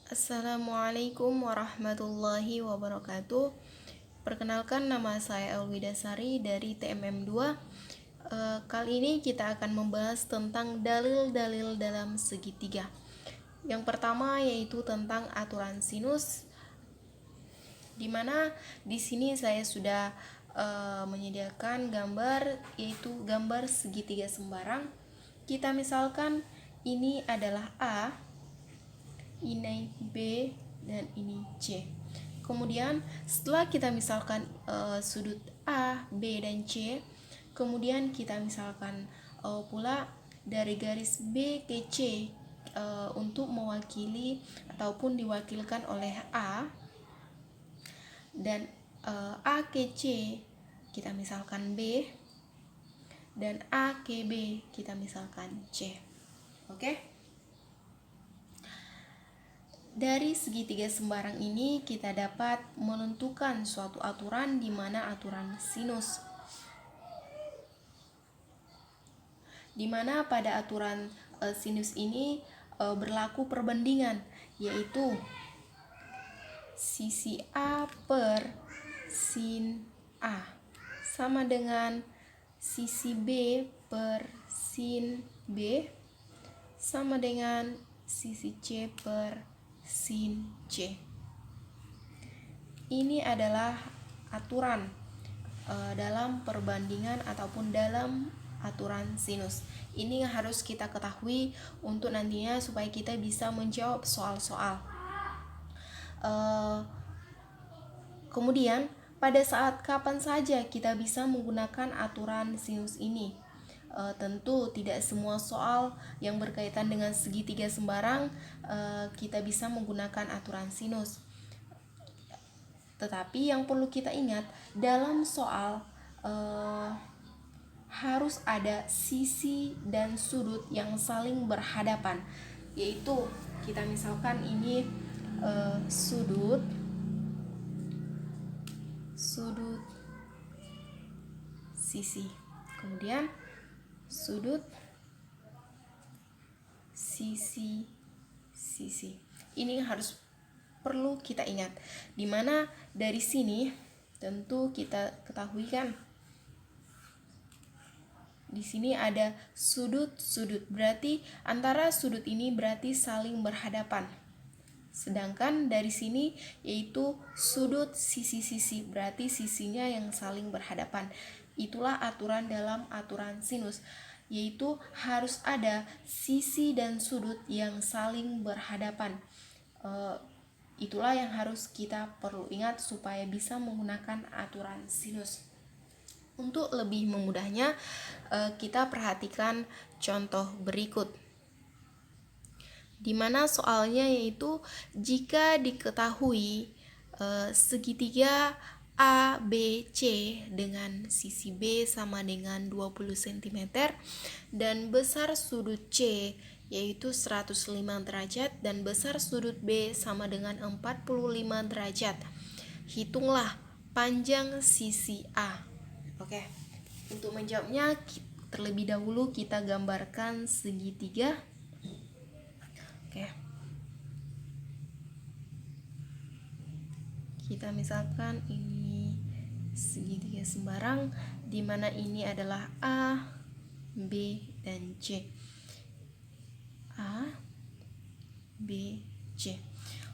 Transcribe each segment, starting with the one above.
Assalamualaikum warahmatullahi wabarakatuh. Perkenalkan, nama saya Elwida Sari dari TMM2. Kali ini kita akan membahas tentang dalil-dalil dalam segitiga. Yang pertama yaitu tentang aturan sinus, di mana di sini saya sudah menyediakan gambar, yaitu gambar segitiga sembarang. Kita misalkan ini adalah A, ini B, dan ini C. Kemudian setelah kita misalkan sudut A, B, dan C, kemudian kita misalkan pula dari garis B ke C untuk mewakili ataupun diwakilkan oleh A, dan A ke C kita misalkan B, dan A ke B kita misalkan C. Oke? Dari segitiga sembarang ini kita dapat menentukan suatu aturan, di mana aturan sinus, di mana pada aturan sinus ini berlaku perbandingan, yaitu sisi A per sin A sama dengan sisi B per sin B sama dengan sisi C per sin C. Ini adalah aturan dalam perbandingan ataupun dalam aturan sinus. Ini yang harus kita ketahui untuk nantinya supaya kita bisa menjawab soal-soal. Kemudian pada saat kapan saja kita bisa menggunakan aturan sinus ini? Tentu tidak semua soal yang berkaitan dengan segitiga sembarang kita bisa menggunakan aturan sinus. Tetapi yang perlu kita ingat, dalam soal harus ada sisi dan sudut yang saling berhadapan, yaitu kita misalkan ini sudut sisi, kemudian sudut sisi. Ini harus perlu kita ingat, dimana dari sini tentu kita ketahui kan, di sini ada sudut, berarti antara sudut ini berarti saling berhadapan. Sedangkan dari sini yaitu sudut sisi, berarti sisinya yang saling berhadapan. Itulah aturan dalam aturan sinus, yaitu harus ada sisi dan sudut yang saling berhadapan. Itulah yang harus kita perlu ingat supaya bisa menggunakan aturan sinus. Untuk lebih memudahnya, kita perhatikan contoh berikut, di mana soalnya yaitu jika diketahui segitiga A, B, C dengan sisi B sama dengan 20 cm dan besar sudut C yaitu 105 derajat dan besar sudut B sama dengan 45 derajat. Hitunglah panjang sisi A. Oke. Untuk menjawabnya, terlebih dahulu kita gambarkan segitiga. Oke. Kita misalkan ini segitiga sembarang, di mana ini adalah A, B, dan C. A, B, C.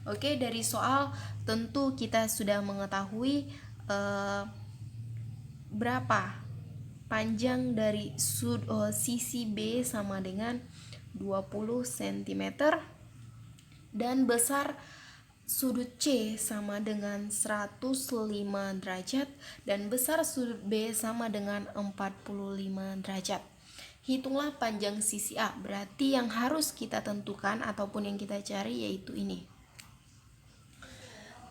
Oke, dari soal tentu kita sudah mengetahui berapa panjang dari sisi B sama dengan 20 cm dan besar sudut C sama dengan 105 derajat dan besar sudut B sama dengan 45 derajat. Hitunglah panjang sisi A, berarti yang harus kita tentukan ataupun yang kita cari yaitu ini.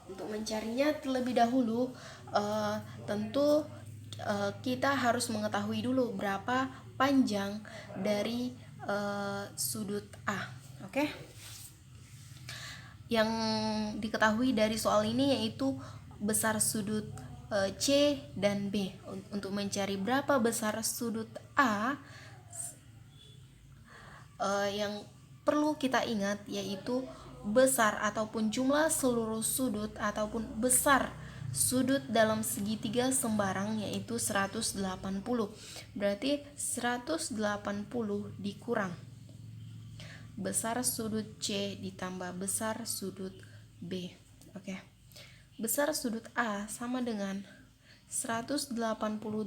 Untuk mencarinya terlebih dahulu tentu kita harus mengetahui dulu berapa panjang dari sudut A. Oke? Yang diketahui dari soal ini yaitu besar sudut C dan B. Untuk mencari berapa besar sudut A, yang perlu kita ingat yaitu besar ataupun jumlah seluruh sudut ataupun besar sudut dalam segitiga sembarang yaitu 180. Berarti 180 dikurang besar sudut C ditambah besar sudut B. Oke. Besar sudut A sama dengan 180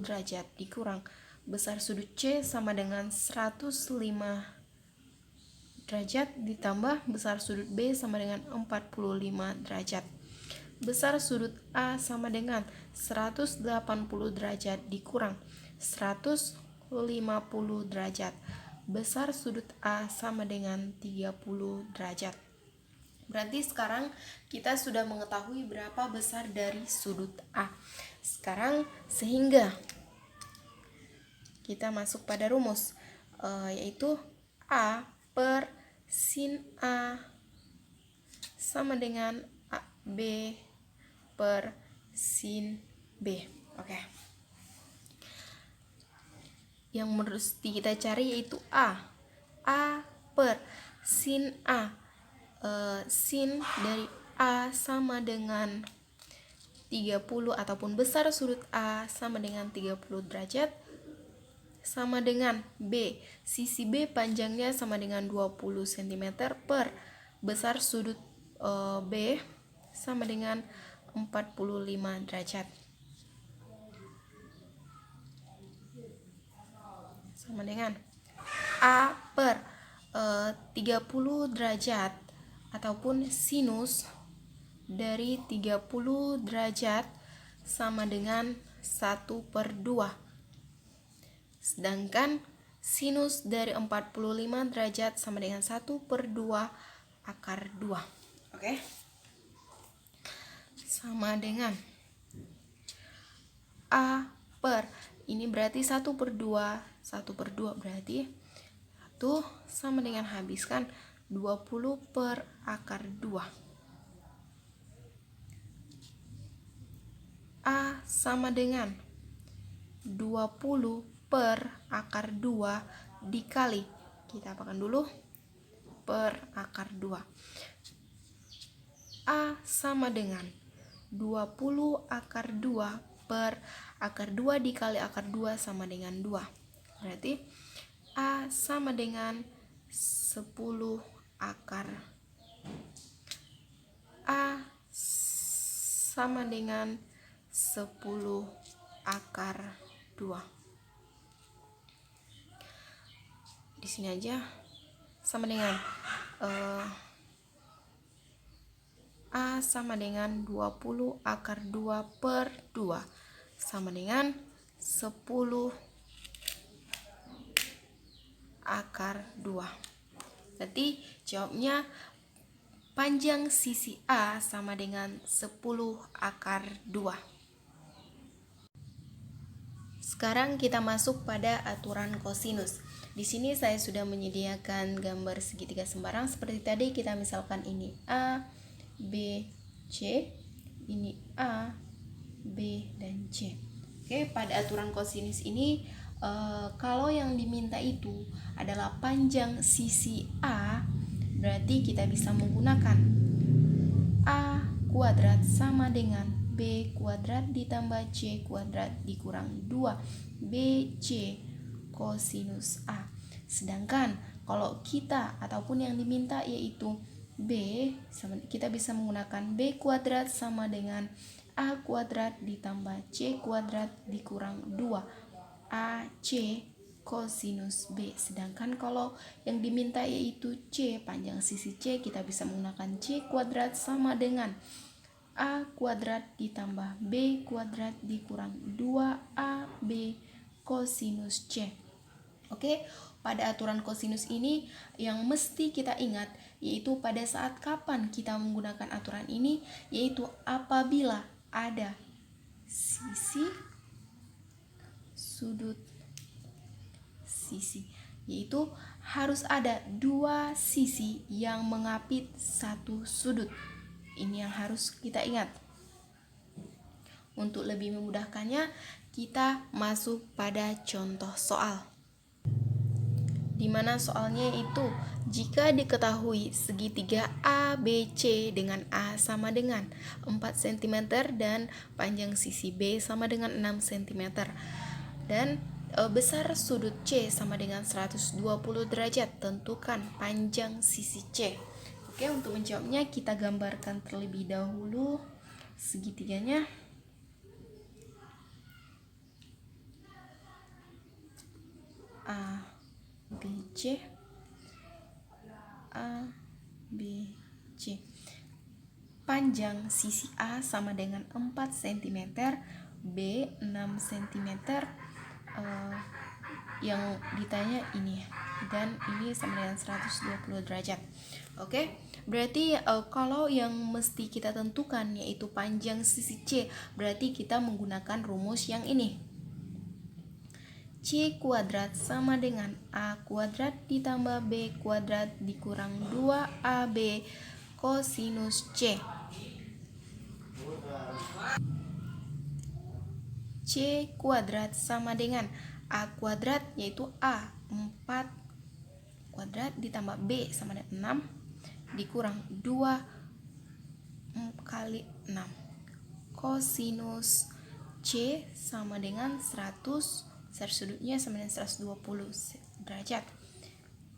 derajat dikurang besar sudut C sama dengan 105 derajat ditambah besar sudut B sama dengan 45 derajat. Besar sudut A sama dengan 180 derajat dikurang 150 derajat. Besar sudut A sama dengan 30 derajat. Berarti sekarang kita sudah mengetahui berapa besar dari sudut A. Sekarang sehingga kita masuk pada rumus, yaitu A per sin A sama dengan B per sin B. Oke. Yang mesti kita cari yaitu A per sin A. Sin dari A sama dengan 30 ataupun besar sudut A sama dengan 30 derajat sama dengan B. Sisi B panjangnya sama dengan 20 cm per besar sudut B sama dengan 45 derajat. Sama dengan A per 30 derajat ataupun sinus dari 30 derajat sama dengan 1/2. Sedangkan sinus dari 45 derajat sama dengan 1/2 akar 2. Oke. Sama dengan A per, ini berarti 1/2, 1/2 berarti 1 sama dengan habiskan 20 per akar 2. A sama dengan 20 per akar 2 dikali, kita apakan dulu, per akar 2. A sama dengan 20 akar 2 per akar 2 dikali akar 2 sama dengan 2. Berarti A sama dengan 10 akar. A sama dengan 10 akar 2. Di sini aja sama dengan A sama dengan 20 akar 2 per 2 sama dengan 10 akar 2. Berarti jawabnya panjang sisi A sama dengan 10 akar 2. Sekarang kita masuk pada aturan kosinus. Di sini saya sudah menyediakan gambar segitiga sembarang seperti tadi. Kita misalkan ini A, B, C, ini A, B, dan C. Oke, pada aturan kosinus ini kalau yang diminta itu adalah panjang sisi A, berarti kita bisa menggunakan A kuadrat sama dengan B kuadrat ditambah C kuadrat dikurang 2 BC kosinus A. Sedangkan kalau kita ataupun yang diminta yaitu B, kita bisa menggunakan B kuadrat sama dengan A kuadrat ditambah C kuadrat dikurang 2 AC kosinus B. Sedangkan kalau yang diminta yaitu C, panjang sisi C, kita bisa menggunakan C kuadrat sama dengan A kuadrat ditambah B kuadrat dikurang 2AB kosinus C. Oke, pada aturan kosinus ini yang mesti kita ingat yaitu pada saat kapan kita menggunakan aturan ini, yaitu apabila ada sisi, sudut, sisi, yaitu harus ada dua sisi yang mengapit satu sudut. Ini yang harus kita ingat. Untuk lebih memudahkannya, kita masuk pada contoh soal, di mana soalnya itu Jika diketahui segitiga ABC dengan A sama dengan 4 cm dan panjang sisi B sama dengan 6 cm dan besar sudut C sama dengan 120 derajat, tentukan panjang sisi C. Oke, untuk menjawabnya kita gambarkan terlebih dahulu segitiganya. A, B, C, A, B, C. Panjang sisi A sama dengan 4 cm, B 6 cm, yang ditanya ini, dan ini sama dengan 120 derajat. Oke, berarti kalau yang mesti kita tentukan yaitu panjang sisi C, berarti kita menggunakan rumus yang ini. C kuadrat sama dengan A kuadrat ditambah B kuadrat dikurang 2AB kosinus C. C kuadrat sama dengan A kuadrat, yaitu A 4 kuadrat ditambah B sama dengan 6 dikurang 2 kali 6 kosinus C sama dengan 100, besar sudutnya sama dengan 120 derajat.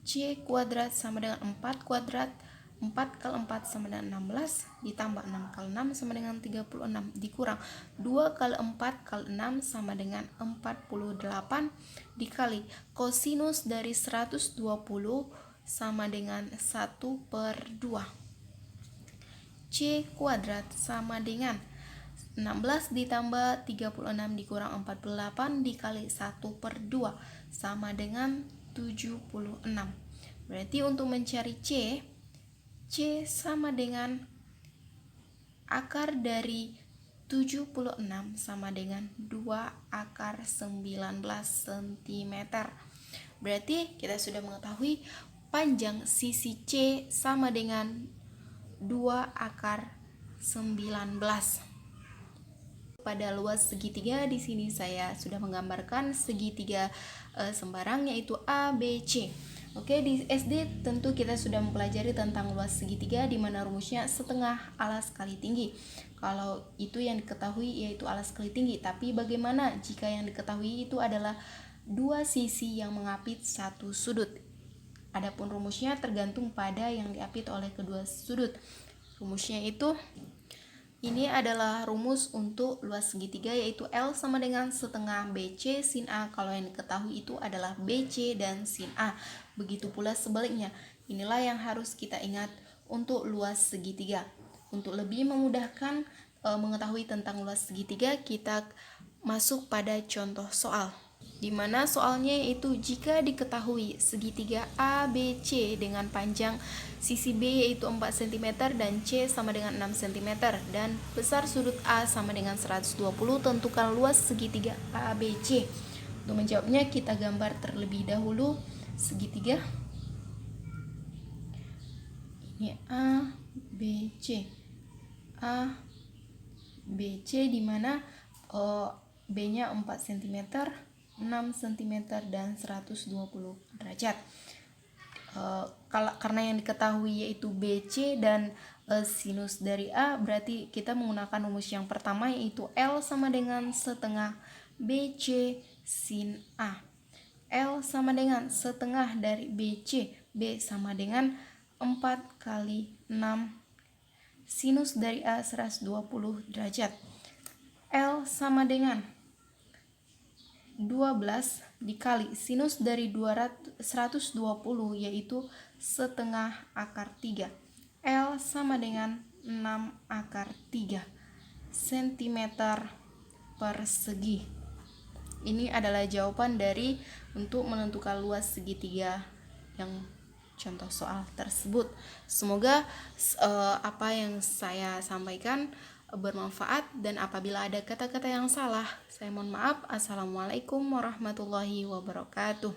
C kuadrat sama dengan 4 kuadrat, 4 kali 4 sama dengan 16 ditambah 6 kali 6 sama dengan 36 dikurang 2 kali 4 kali 6 sama dengan 48 dikali kosinus dari 120 sama dengan 1/2. C kuadrat sama dengan 16 ditambah 36 dikurang 48 dikali 1/2 sama dengan 76. Berarti untuk mencari C sama dengan akar dari 76 sama dengan 2 akar 19 cm. Berarti kita sudah mengetahui panjang sisi C sama dengan 2 akar 19. Pada luas segitiga, di sini saya sudah menggambarkan segitiga sembarang yaitu ABC. Oke, di SD tentu kita sudah mempelajari tentang luas segitiga di mana rumusnya setengah alas kali tinggi. Kalau itu yang diketahui yaitu alas kali tinggi, tapi bagaimana jika yang diketahui itu adalah dua sisi yang mengapit satu sudut? Adapun rumusnya tergantung pada yang diapit oleh kedua sudut. Rumusnya itu ini adalah rumus untuk luas segitiga yaitu L sama dengan setengah BC sin A. Kalau yang diketahui itu adalah BC dan sin A. Begitu pula sebaliknya. Inilah yang harus kita ingat untuk luas segitiga. Untuk lebih memudahkan mengetahui tentang luas segitiga, kita masuk pada contoh soal. Di mana soalnya yaitu jika diketahui segitiga ABC dengan panjang sisi B yaitu 4 cm dan C sama dengan 6 cm dan besar sudut A sama dengan 120, tentukan luas segitiga ABC. Untuk menjawabnya kita gambar terlebih dahulu segitiga. Ini A, B, C. A, B, C di mana B-nya 4 cm, 6 cm dan 120 derajat. Karena yang diketahui yaitu BC dan sinus dari A, berarti kita menggunakan rumus yang pertama yaitu L sama dengan setengah BC sin A. L sama dengan setengah dari BC, B sama dengan 4 kali 6 sinus dari A 120 derajat. L sama dengan 12 dikali sinus dari 120 yaitu setengah akar 3. L sama dengan 6 akar 3 cm persegi. Ini adalah jawaban dari untuk menentukan luas segitiga yang contoh soal tersebut. Semoga apa yang saya sampaikan bermanfaat, dan apabila ada kata-kata yang salah, saya mohon maaf. Assalamualaikum warahmatullahi wabarakatuh.